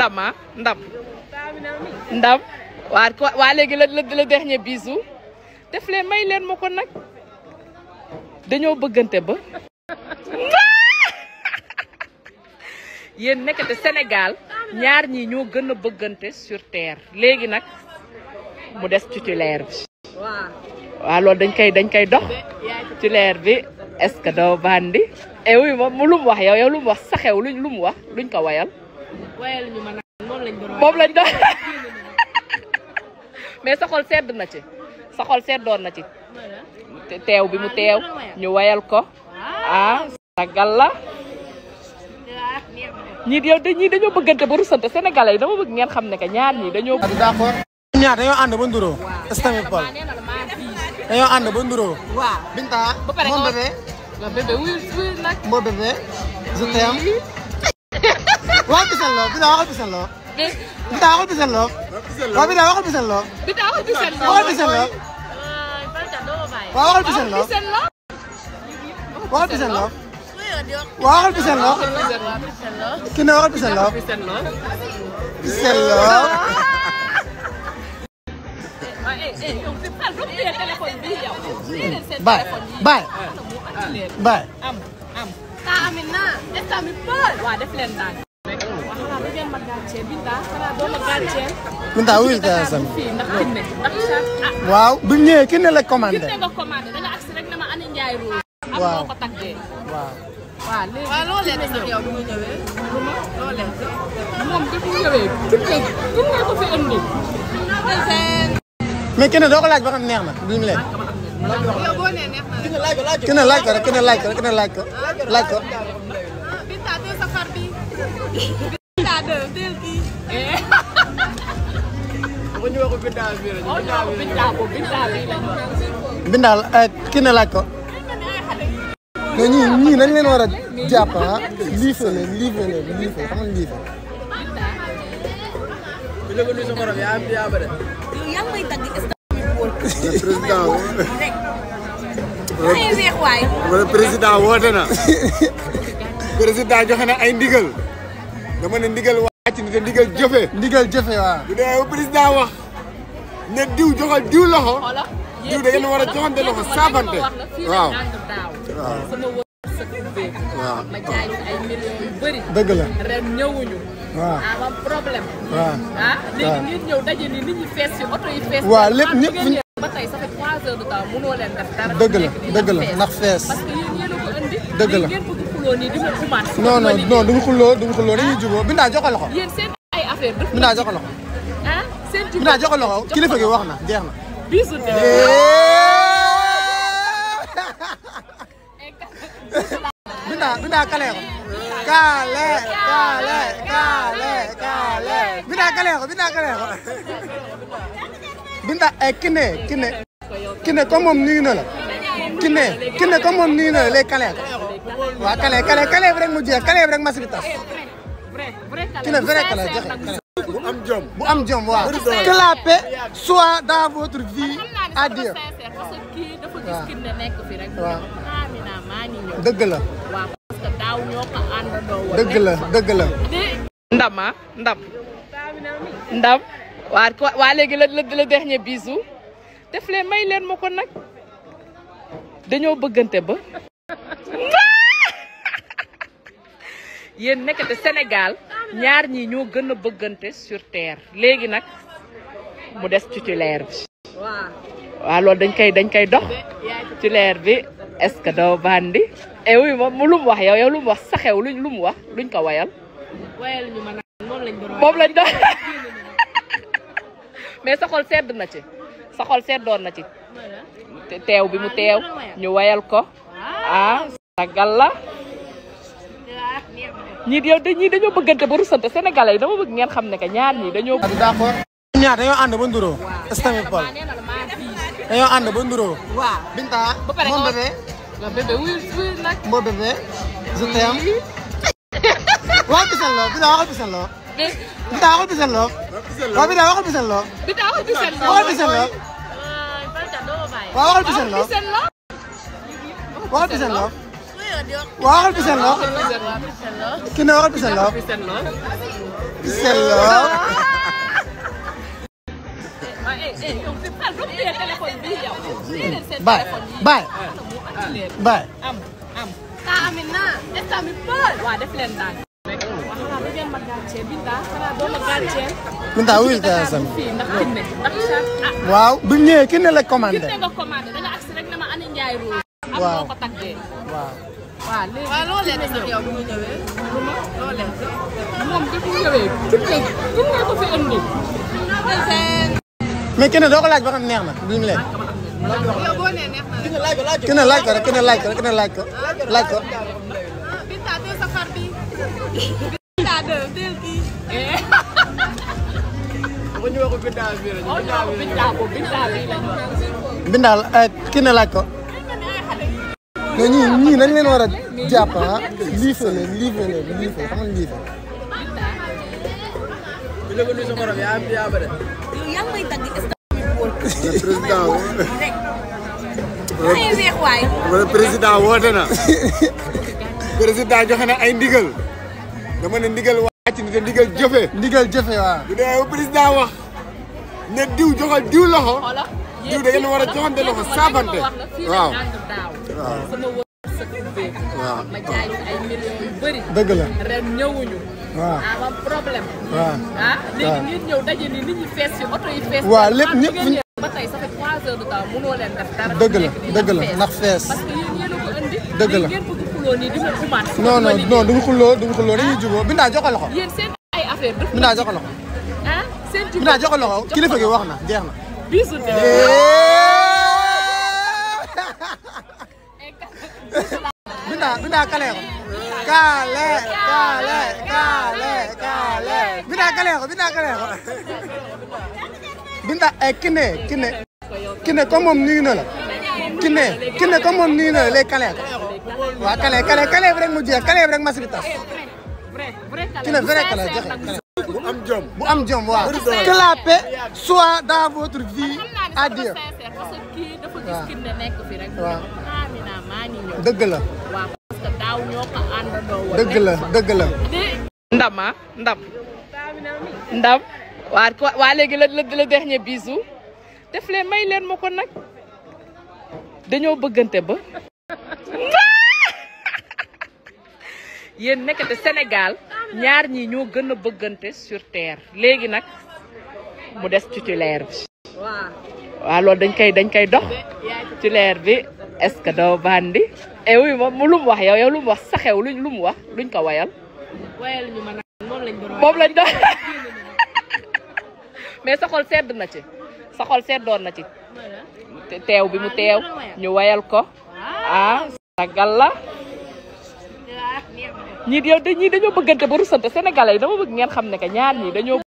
ndam ah ndam waa léegi le dernier bisou def leen may leen ma ko nag dañoo bëggante ba yéen nekkate Sénégal ñaar ñi ñoo gën a bëggante sur terre léegi nag mu des titulaire bi waaw loolu dañ koy dox titulaire bi est-ce que doo bandi et oui moom lu mu wax yow lu mu wax saxew lu mu wax luñ ko wayal ñu ma moom lañ doon mais sa xol sedd na ci sa xol seddoon na ci teew bi mu teew ñu wayal ko sagal la ñii dañoo bëggante ba rusante sénégalais yi dama bëgg ngeen xam ne que ñaar ñii dañoo d'accord ñaar dañoo ànd ba nduroo Estamit Paul dañoo ànd ba nduroo Binta mon bébé wuy nag mon bébé je t'aime waxal bisal loo Binta waxal bisal loo Binta waxal bisal loo waaw Binta waxal bisal loo waxal bisal loo waaw waxal bisal loo waxal bisal loo waxal bisal loo ki ne waxal bisal loo bisal loo Bye. Amina, Estamit Paul. Waa def leen daal. Waxala lu ngeen ma gàccee Binta, xanaa doo ma gàccee. Binta wuyu ta sam. Ndax kinne, ndax waaw bu ñëwee kinne la commandé. kinne nga commandé da nga agsi rek na ma ani Njaay Rose. Am waaw moo ko taggee. waaw. Waaw léegi. Waaw loo leen sax yow bu mu ñëwee. Loo leen. moom bi mu ñëwee kinne ko fi indi. mais kenn doo ko laaj ba xam neex na bi mu leen. Yow boo nee neex na. kenn laaj ko rek kenn laaj ko rek kenn laaj ko laaj ko. Binta teel sa far bi. Binta teel kii. Binta kenn laaj ko. mais ñii dañ leen war a jàpp liife xam nga liife. président woote na président joxe na ay ndigal dama ne ndigal wàcc ni te ndigal jëfe waaw. bu dee président wax ne diw joxal diw loxo diw da ngeen war a joxante loxo saabante waaw waaw ma jaay ay millions yu bëri. dëgg la ren ñëwuñu. waaw am problème. waaw léegi nit ñëw daje ni nit ñi fees ci oto yi fees. waaw lépp ñëpp ba tey ça fait 3 heures de temps mënoo leen def dara. dëgg la ndax fees. parce que yéen a ko indi. dëgg la ngeen bëgg xuloo nii di ma xumaat. non duñu xuloo dañuy jubóo Binta jox ko loxo. yéen seen ay affaire daf Binta jox ko loxo. seen jubóo Binta jox ko loxo kilifa gi wax na jeex na. bisu de. Binta kale ko. Binta kale ko. Binta Kiné comme moom nuyu na la. Kiné comme moom nuyu na la léegi kale ko. waaw kale bi rek mu jeex kale bi rek masi bi tas. Kiné vrai kale joxe kale. bu am jom waaw. que la paix soit dans votre vie. adieu. parce que kii dafa gis Kiné nekk fi rek. waaw Amina maa ngi ñëw. dëgg la. waaw parce que daaw ñoo ko àndandoo woon. dëgg la. ndam. waa léegi le dernier bisou def leen may leen ma ko nag dañoo bëggante ba yéen nekkate Sénégal ñaar ñi ñoo gën a bëggante sur terre léegi nag mu des titulaire bi. waaw loolu dañ koy dox titulaire bi est-ce que doo bandi et oui moom lu mu wax yow lu mu wax saxew lu mu wax luñ ko wayal. ñu ma moom lañ doon mais sa xol sedd na ci sa xol seddoon na ci teew bi mu teew ñu wayal ko sagal la ñii dañoo bëggante ba rusante sénégalais yi dama bëgg ngeen xam ne que ñaar ñii dañoo. d'accord ñaar dañoo ànd ba nduroo Estamit Paul dañoo ànd ba nduroo. Binta mon bébé wuy nag mon bébé je t'aime waxal bisal loo Binta waxal bisal loo Binta waxal bisal loo waaw Binta waxal bisal loo waxal bisal loo waaw waxal bisal loo waxal bisal loo waxal Fissel Lo. ki ne waxal Fissel Lo. Fissel Lo. Bye. taa amin na instant bi pël. waaw def leen ndànk. xanaa du ngeen ma gàccee Binta xanaa doo ma gàccee. Binta wuyul téléphone bi. fii ndax kinne ndax waaw bu ñëwee ki ne la commandé. kinne nga commandé da nga agsi rek ne ma ani Ndiaye Rose. am waaw moo ko taggee. waaw. waaw léegi waaw loo leen sax yow bu ñu ñëwee. loo leen moom bi mu ñëwee. kinne ko fi indi. mais kenn doo ko laaj ba xam neex na bi mu leen. yow boo nee neex na kenn laaj ko rek kenn laaj ko rek kenn laaj ko. Binta teel sa far bi. Binta teel kii. Binta kenn laaj ko. mais ñii dañ leen war a jàpp ah liifee xam nga liifee. président woote na. président joxe na ay ndigal. dama ne ndigal wàcc ni te ndigal jëfe. ndigal jëfe waaw. bu dee président wax ne diw joxal diw loxo. diw da ngeen war a joxante loxo saabante. waaw. waaw. ma jaay ay millions yu bëri. dëgg la. ren ñëwuñu. waaw am problème. waaw. léegi ngeen ñëw daje ni nit ñi fees ci oto yi fees. waaw lépp ñëpp ba tey ça fait 3 heures de temps mënoo leen def dara. dëgg la ndax fees. parce que yéen a ko indi. dëgg la ngeen bëgg xuloo nii di ma xumaat. non duñu xuloo dañuy jubóo Binta joxe loxo. yéen seen ay affaire daf Binta joxe loxo. seen jubóo Binta joxe loxo kilifa gi wax na jeex na. bisu de. Binta kale ko. kale. Binta kale ko. Binta kine comme moom nuyu na la. kine comme moom nuyu na la léegi kale ko. waaw kale bi rek mu jeex kale bi rek masi bi tas. kine vrai kale joxe kale. bu am jom waaw. que la paix soit dans votre vie à Dieu. parce que kii dafa gis kinne nekk fi rek. waaw maa ngi ñëw. dëgg la. waaw parce que daaw ñoo ko àndandoo woon. dëgg la. ndam waa léegi la dernier bisou def leen may leen ma ko nag dañoo bëggante ba yéen nekkate Sénégal ñaar ñi ñoo gën a bëggante sur terre léegi nag mu des titulaire bi waaw loolu dañ koy dox titulaire bi est-ce que doo bandi et oui moom lu mu wax yow lu mu wax saxew lu mu wax luñ ko wayal ñu mën moom lañ doon mais sa xol sedd na ci sa xol seddoon na ci teew bi mu teew ñu wayal ko sagal la ñii dañoo bëggante ba rusante sénégalais yi dama bëgg ngeen xam ne que ñaar ñii dañoo